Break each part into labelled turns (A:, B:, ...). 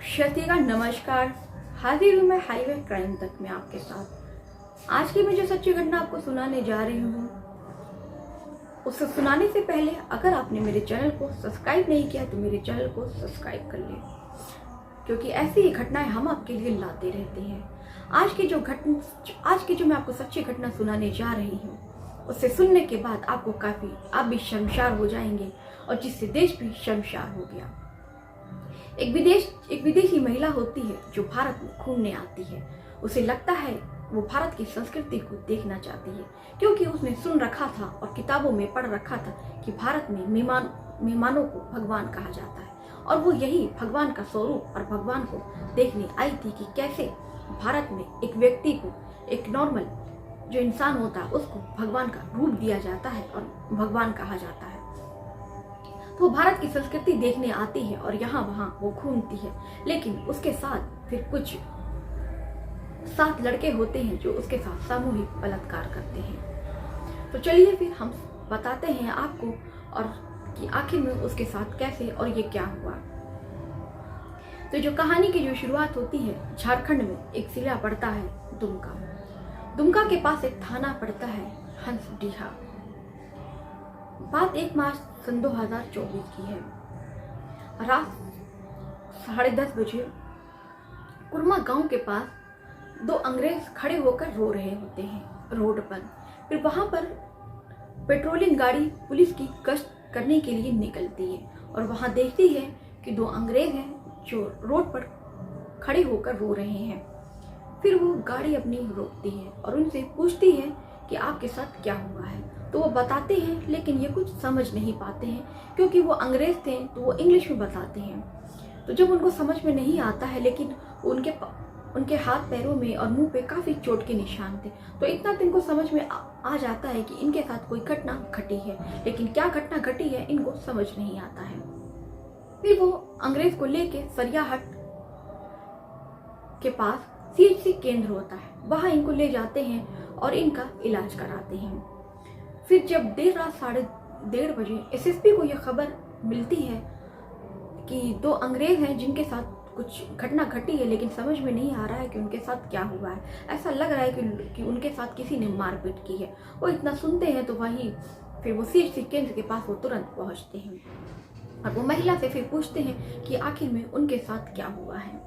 A: क्षतिका नमस्कार। हाजिर हूँ मैं हाईवे क्राइम तक में आपके साथ। आज की मैं जो सच्ची घटना आपको सुनाने जा रही हूँ, उसे सुनाने से पहले अगर आपने मेरे चैनल को सब्सक्राइब नहीं किया तो मेरे चैनल को सब्सक्राइब कर लें, क्योंकि ऐसी ही घटनाएं हम आपके लिए लाते रहते हैं। आज की जो मैं आपको सच्ची घटना सुनाने जा रही हूँ, उसे सुनने के बाद आप भी शर्मसार हो जाएंगे और जिससे देश भी शर्मसार हो गया। एक विदेशी महिला होती है जो भारत में घूमने आती है। उसे लगता है वो भारत की संस्कृति को देखना चाहती है, क्योंकि उसने सुन रखा था और किताबों में पढ़ रखा था कि भारत में मेहमानों को भगवान कहा जाता है, और वो यही भगवान का स्वरूप और भगवान को देखने आई थी कि कैसे भारत में एक व्यक्ति को, एक नॉर्मल जो इंसान होता है, उसको भगवान का रूप दिया जाता है और भगवान कहा जाता है। तो भारत की संस्कृति देखने आती है और यहाँ वहाँ वो घूमती है, लेकिन उसके साथ फिर कुछ 7 लड़के होते हैं जो उसके साथ सामूहिक बलात्कार करते हैं। तो चलिए फिर हम बताते हैं आपको और कि आखिर में उसके साथ कैसे और ये क्या हुआ। तो जो कहानी की जो शुरुआत होती है, झारखंड में एक जिला पड़ता है दुमका के पास एक थाना पड़ता है हंसडीहा। बात 1 मार्च सन 2024 की है। रात 10:30 बजे कुरमा गांव के पास 2 अंग्रेज खड़े होकर रो रहे होते हैं रोड पर। फिर वहां पर पेट्रोलिंग गाड़ी पुलिस की गश्त करने के लिए निकलती है और वहां देखती है कि 2 अंग्रेज हैं जो रोड पर खड़े होकर रो रहे हैं। फिर वो गाड़ी अपनी रोकती है और उनसे पूछती है कि आपके साथ क्या हुआ है। तो वो बताते हैं, लेकिन ये कुछ समझ नहीं पाते हैं, क्योंकि वो अंग्रेज थे तो वो इंग्लिश में बताते हैं। तो जब उनको समझ में नहीं आता है, लेकिन उनके हाथ पैरों में और मुंह पे काफ़ी चोट के निशान थे, तो इतना तो इनको समझ में आ जाता है कि इनके साथ कोई घटना घटी है, लेकिन क्या घटना घटी है इनको समझ नहीं आता है। फिर वो अंग्रेज को लेके सरियाहट के पास CHC केंद्र होता है, वहाँ इनको ले जाते हैं और इनका इलाज कराते हैं। फिर जब देर रात 1:30 बजे SSP को यह खबर मिलती है कि 2 अंग्रेज हैं जिनके साथ कुछ घटना घटी है, लेकिन समझ में नहीं आ रहा है कि उनके साथ क्या हुआ है। ऐसा लग रहा है कि उनके साथ किसी ने मारपीट की है। वो इतना सुनते हैं तो वहीं फिर वो CHC केंद्र के पास वो तुरंत पहुंचते हैं और वो महिला से फिर पूछते हैं कि आखिर में उनके साथ क्या हुआ है।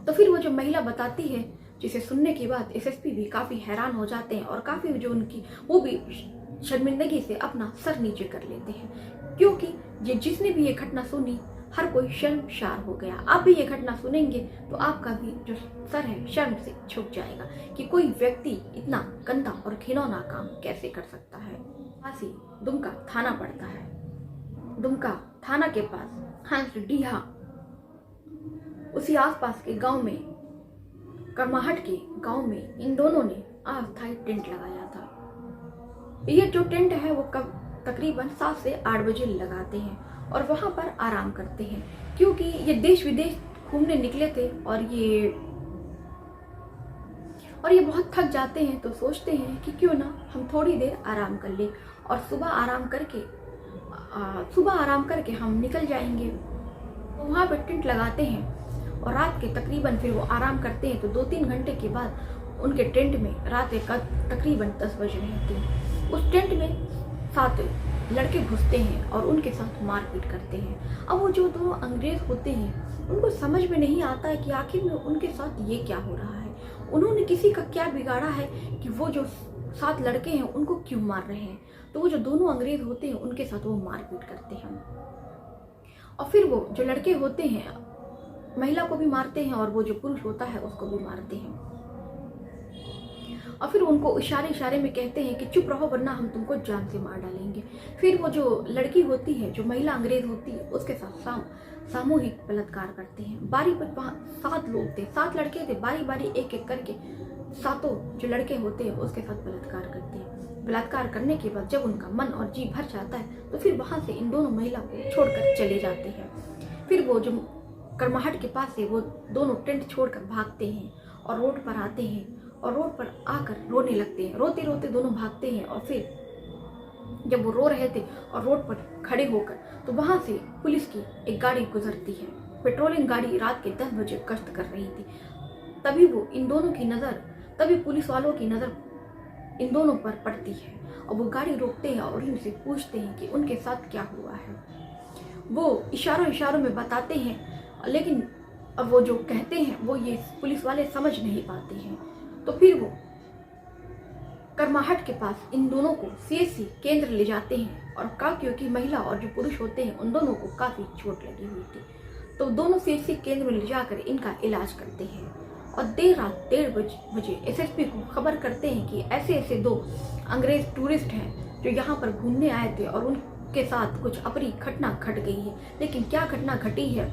A: तो फिर वो जो महिला बताती है, जिसे सुनने के बाद SSP भी काफ़ी हैरान हो जाते हैं और काफ़ी जो वो भी शर्मिंदगी से अपना सर नीचे कर लेते हैं, क्योंकि जिसने भी ये घटना सुनी हर कोई शर्मसार हो गया। आप भी ये घटना सुनेंगे तो आपका भी जो सर है शर्म से झुक जाएगा कि कोई व्यक्ति इतना गंदा और घिनौना काम कैसे कर सकता है। पास ही दुमका थाना पड़ता है। दुमका थाना के पास हंसडीहा, उसी आसपास के गांव में, करमाहट के गांव में इन दोनों ने अस्थायी टेंट लगाया था। ये जो टेंट है वो तकरीबन 7 से 8 बजे लगाते हैं और वहाँ पर आराम करते हैं, क्योंकि ये देश विदेश घूमने निकले थे और ये बहुत थक जाते हैं। तो सोचते हैं कि क्यों ना हम थोड़ी देर आराम कर लें और सुबह आराम करके हम निकल जाएंगे। तो वहाँ पर टेंट लगाते हैं और रात के तकरीबन फिर वो आराम करते हैं। तो 2-3 घंटे के बाद उनके टेंट में रात का तकरीबन 10 बज रहे थे। उस टेंट में 7 लड़के घुसते हैं और उनके साथ मारपीट करते हैं। अब वो जो 2 अंग्रेज होते हैं उनको समझ में नहीं आता है कि आखिर में उनके साथ ये क्या हो रहा है, उन्होंने किसी का क्या बिगाड़ा है कि वो जो 7 लड़के हैं उनको क्यों मार रहे हैं। तो वो जो दोनों अंग्रेज होते हैं उनके साथ वो मारपीट करते हैं और फिर वो जो लड़के होते हैं महिला को भी मारते हैं और वो जो पुरुष होता है उसको भी मारते हैं और फिर उनको इशारे में कहते हैं कि चुप रहो वरना हम तुमको जान से मार डालेंगे। फिर वो जो लड़की होती है, जो महिला अंग्रेज होती है, उसके साथ सामूहिक बलात्कार करते हैं। बारी पर वहाँ 7 लोग थे, 7 लड़के थे, बारी एक करके 7 जो लड़के होते हैं उसके साथ बलात्कार करते हैं। बलात्कार करने के बाद जब उनका मन और जी भर जाता है तो फिर वहाँ से इन दोनों महिला को छोड़कर चले जाते हैं। फिर वो जो करमाहट के पास से वो दोनों टेंट छोड़कर भागते हैं और रोड पर आते हैं और रोड पर आकर रोने लगते हैं। रोते रोते दोनों भागते हैं और फिर जब वो रो रहे थे और रोड पर खड़े होकर, तो वहाँ से पुलिस की एक गाड़ी गुजरती है पेट्रोलिंग गाड़ी रात के 10 बजे गश्त कर रही थी। तभी पुलिस वालों की नज़र इन दोनों पर पड़ती है और वो गाड़ी रोकते हैं और इनसे पूछते हैं कि उनके साथ क्या हुआ है। वो इशारों में बताते हैं, लेकिन अब वो जो कहते हैं वो ये पुलिस वाले समझ नहीं पाते हैं। तो फिर वो करमाहट के पास इन दोनों को सीएससी केंद्र ले जाते हैं और क्योंकि महिला और जो पुरुष होते हैं उन दोनों को काफ़ी चोट लगी हुई थी, तो दोनों सीएससी केंद्र में ले जाकर इनका इलाज करते हैं। और देर रात 1:30 बजे एसएसपी को खबर करते हैं कि ऐसे 2 अंग्रेज टूरिस्ट हैं जो यहाँ पर घूमने आए थे और उनके साथ कुछ अप्रिय घटना घट गई है, लेकिन क्या घटना घटी है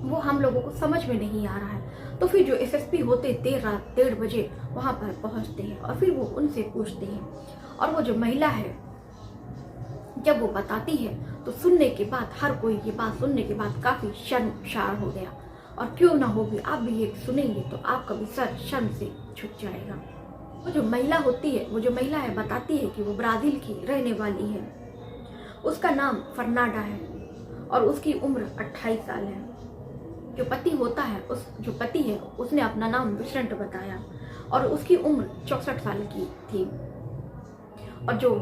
A: वो हम लोगों को समझ में नहीं आ रहा है। तो फिर जो एसएसपी होते देर रात 1:30 बजे वहाँ पर पहुँचते हैं और फिर वो उनसे पूछते हैं, और वो जो महिला है जब वो बताती है तो सुनने के बाद हर कोई ये बात सुनने के बाद काफ़ी शर्मसार हो गया। और क्यों ना हो भी, आप भी ये सुनेंगे तो आपका भी सर शर्म से झुक जाएगा। वो जो महिला है बताती है कि वो ब्राज़ील की रहने वाली है। उसका नाम फर्नाडा है और उसकी उम्र 28 साल है। जो पति है उसने अपना नाम विसेंट बताया और उसकी उम्र 64 साल की थी। और जो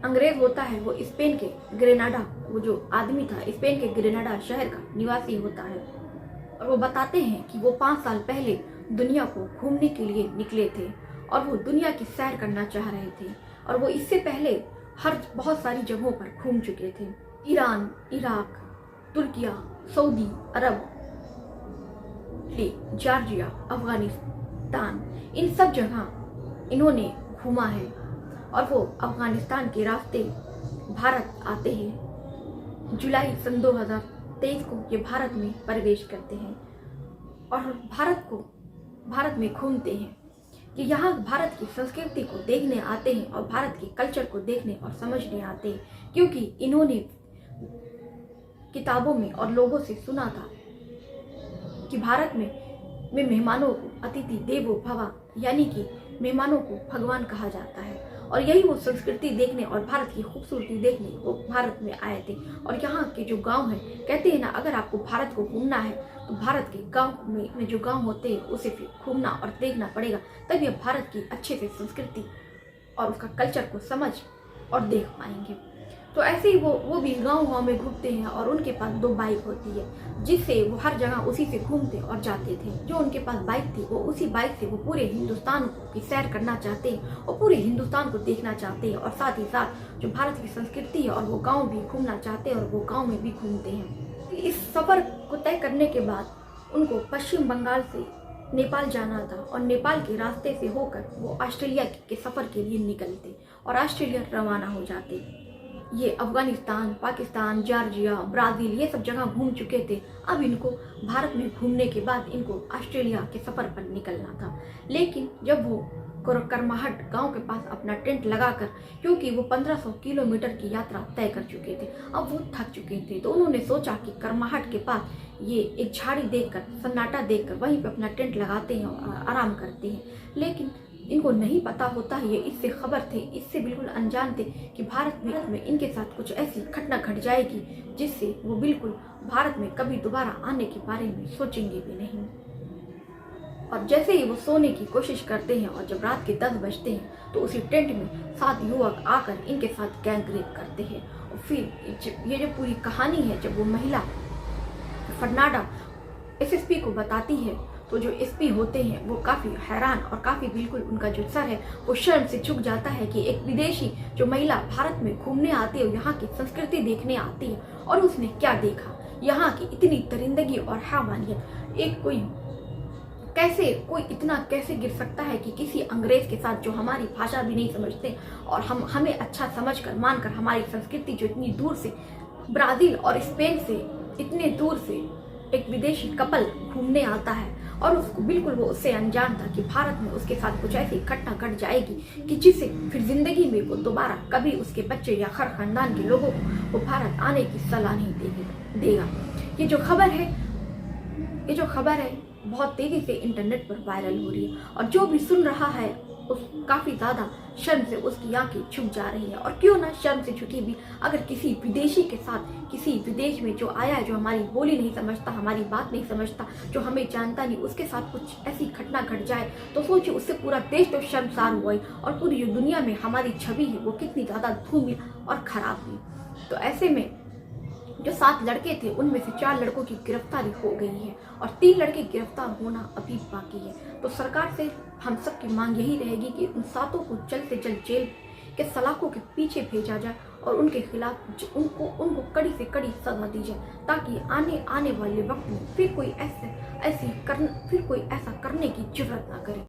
A: अंग्रेज होता है वो स्पेन के ग्रेनाडा, वो जो आदमी था स्पेन के ग्रेनाडा शहर का निवासी होता है। और वो बताते हैं कि वो 5 साल पहले दुनिया को घूमने के लिए निकले थे और वो दुनिया की सैर करना चाह रहे थे और वो इससे पहले बहुत सारी जगहों पर घूम चुके थे। ईरान, इराक, तुर्किया, सऊदी अरब, जॉर्जिया, अफगानिस्तान, इन सब जगह इन्होंने घूमा है। और वो अफगानिस्तान के रास्ते भारत आते हैं। जुलाई सन 2023 को ये भारत में प्रवेश करते हैं और भारत में घूमते हैं कि यहाँ भारत की संस्कृति को देखने आते हैं और भारत के कल्चर को देखने और समझने आते हैं, क्योंकि इन्होंने किताबों में और लोगों से सुना था कि भारत में मेहमानों को अतिथि देवो भव, यानी कि मेहमानों को भगवान कहा जाता है। और यही वो संस्कृति देखने और भारत की खूबसूरती देखने वो भारत में आए थे। और यहाँ के जो गांव हैं, कहते हैं ना, अगर आपको भारत को घूमना है तो भारत के गांव में जो गांव होते हैं उसे फिर घूमना और देखना पड़ेगा, तभी आप भारत की अच्छे से संस्कृति और उसका कल्चर को समझ और देख पाएंगे। तो ऐसे ही वो भी गांव में घूमते हैं और उनके पास 2 बाइक होती है जिससे वो हर जगह उसी से घूमते और जाते थे। जो उनके पास बाइक थी वो उसी बाइक से वो पूरे हिंदुस्तान की सैर करना चाहते हैं और पूरे हिंदुस्तान को देखना चाहते हैं और साथ ही साथ जो भारत की संस्कृति है और वो गाँव भी घूमना चाहते हैं और वो गाँव में भी घूमते हैं। इस सफ़र को तय करने के बाद उनको पश्चिम बंगाल से नेपाल जाना था और नेपाल के रास्ते से होकर वो ऑस्ट्रेलिया के सफ़र के लिए निकलते और ऑस्ट्रेलिया रवाना हो जाते। ये अफगानिस्तान, पाकिस्तान, जॉर्जिया, ब्राज़ील, ये सब जगह घूम चुके थे। अब इनको भारत में घूमने के बाद इनको ऑस्ट्रेलिया के सफ़र पर निकलना था। लेकिन जब वो करमाहट गांव के पास अपना टेंट लगाकर, क्योंकि वो 1500 किलोमीटर की यात्रा तय कर चुके थे, अब वो थक चुके थे, तो उन्होंने सोचा कि करमाहट के पास ये एक झाड़ी देखकर, सन्नाटा देखकर वहीं पे अपना टेंट लगाते हैं और आराम करते हैं। लेकिन इनको नहीं पता होता है, ये इससे खबर थे, इससे बिल्कुल अनजान थे कि भारत में इनके साथ कुछ ऐसी घटना घट जाएगी जिससे वो बिल्कुल भारत में कभी दोबारा आने के बारे में सोचेंगे भी नहीं। और जैसे ही वो सोने की कोशिश करते हैं और जब रात के 10 बजते हैं तो उसी टेंट में 7 युवक आकर इनके साथ गैंग रेप करते हैं। और फिर ये जो पूरी कहानी है, जब वो महिला फर्नाडा एसएसपी को बताती है तो जो एसपी होते हैं वो काफ़ी हैरान और काफ़ी बिल्कुल उनका जो सर है वो शर्म से झुक जाता है कि एक विदेशी जो महिला भारत में घूमने आती है, यहाँ की संस्कृति देखने आती है और उसने क्या देखा, यहाँ की इतनी दरिंदगी और हैवानियत, कोई इतना कैसे गिर सकता है कि किसी अंग्रेज के साथ जो हमारी भाषा भी नहीं समझते और हमें अच्छा समझकर मानकर हमारी संस्कृति जो इतनी दूर से ब्राज़ील और स्पेन से इतने दूर से एक विदेशी कपल घूमने आता है और उसको बिल्कुल वो उससे अनजान था कि भारत में उसके साथ कुछ ऐसी घटना घट जाएगी कि जिससे फिर जिंदगी में वो दोबारा कभी उसके बच्चे या हर खानदान के लोगों को वो भारत आने की सलाह नहीं देगा। ये जो खबर है बहुत तेजी से इंटरनेट पर वायरल हो रही है और जो भी सुन रहा है काफ़ी ज़्यादा शर्म से उसकी आंखें झुक जा रही हैं। और क्यों ना शर्म से झुकी भी, अगर किसी विदेशी के साथ, किसी विदेश में जो आया है, जो हमारी बोली नहीं समझता, हमारी बात नहीं समझता, जो हमें जानता नहीं, उसके साथ कुछ ऐसी घटना घट जाए तो सोचिए, उससे पूरा देश तो शर्मसार हुआ ही, और पूरी जो दुनिया में हमारी छवि है वो कितनी ज़्यादा धूमिल और ख़राब हुई। तो ऐसे में जो 7 लड़के थे उनमें से 4 लड़कों की गिरफ्तारी हो गई है और 3 लड़के गिरफ्तार होना अभी बाकी है। तो सरकार से हम सब की मांग यही रहेगी कि उन 7 को जल्द से जल्द जेल के सलाखों के पीछे भेजा जाए और उनके खिलाफ उनको कड़ी से कड़ी सजा दी जाए, ताकि आने वाले वक्त में फिर कोई ऐसा करने की जरूरत ना करे।